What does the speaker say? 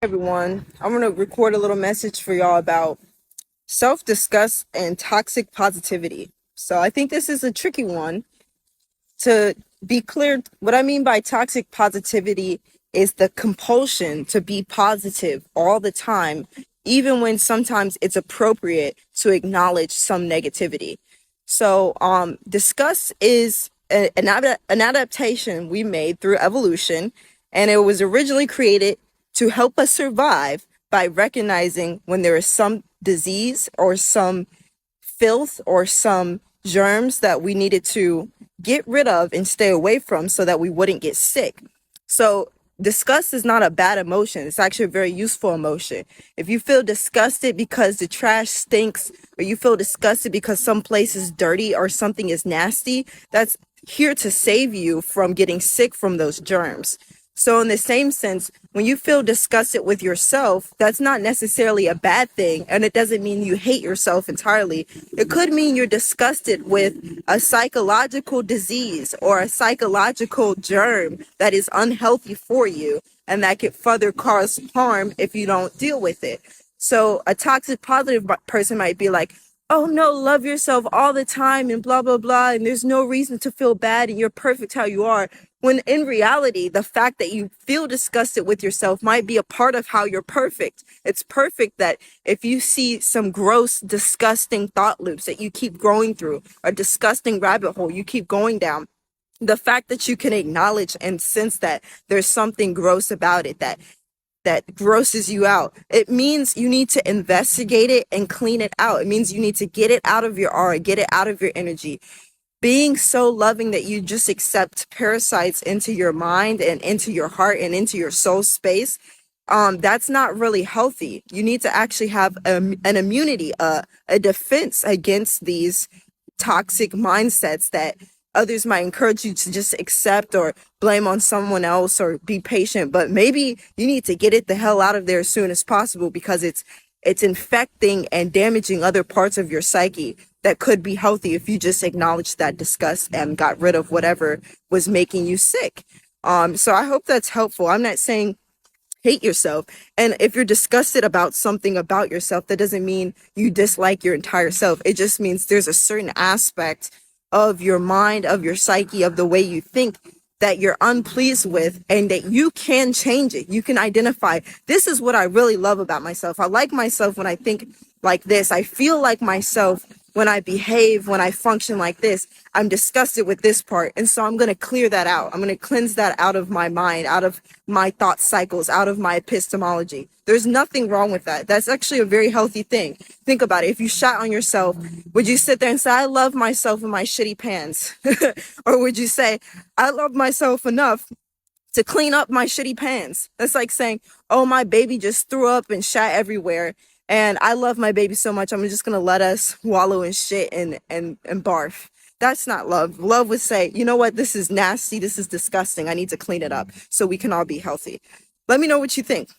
Everyone. I'm going to record a little message for y'all about self-disgust and toxic positivity. So I think this is a tricky one. To be clear, what I mean by toxic positivity is the compulsion to be positive all the time, even when sometimes it's appropriate to acknowledge some negativity. So disgust is an adaptation we made through evolution, and it was originally created to help us survive by recognizing when there is some disease or some filth or some germs that we needed to get rid of and stay away from so that we wouldn't get sick. So disgust is not a bad emotion. It's actually a very useful emotion. If you feel disgusted because the trash stinks, or you feel disgusted because some place is dirty or something is nasty, that's here to save you from getting sick from those germs. So in the same sense, when you feel disgusted with yourself, that's not necessarily a bad thing. And it doesn't mean you hate yourself entirely. It could mean you're disgusted with a psychological disease or a psychological germ that is unhealthy for you and that could further cause harm if you don't deal with it. So a toxic positive person might be like, oh no, love yourself all the time and blah, blah, blah. And there's no reason to feel bad and you're perfect how you are. When in reality, the fact that you feel disgusted with yourself might be a part of how you're perfect. It's perfect that if you see some gross, disgusting thought loops that you keep going through, a disgusting rabbit hole you keep going down, the fact that you can acknowledge and sense that there's something gross about it, that grosses you out, it means you need to investigate it and clean it out. It means you need to get it out of your aura, get it out of your energy. Being so loving that you just accept parasites into your mind and into your heart and into your soul space, that's not really healthy. You need to actually have an immunity, a defense against these toxic mindsets that others might encourage you to just accept or blame on someone else or be patient. But maybe you need to get it the hell out of there as soon as possible because it's infecting and damaging other parts of your psyche that could be healthy if you just acknowledged that disgust and got rid of whatever was making you sick. So I hope that's helpful. I'm not saying hate yourself. And if you're disgusted about something about yourself, that doesn't mean you dislike your entire self. It just means there's a certain aspect of your mind, of your psyche, of the way you think that you're unpleased with and that you can change it. You can identify, this is what I really love about myself. I like myself when I think like this. I feel like myself when I behave, when I function like this. I'm disgusted with this part. And so I'm going to clear that out. I'm going to cleanse that out of my mind, out of my thought cycles, out of my epistemology. There's nothing wrong with that. That's actually a very healthy thing. Think about it. If you shot on yourself, would you sit there and say, I love myself in my shitty pants? Or would you say, I love myself enough to clean up my shitty pants? That's like saying, oh, my baby just threw up and shat everywhere. And I love my baby so much, I'm just going to let us wallow in shit and barf. That's not love. Love would say, you know what? This is nasty. This is disgusting. I need to clean it up so we can all be healthy. Let me know what you think.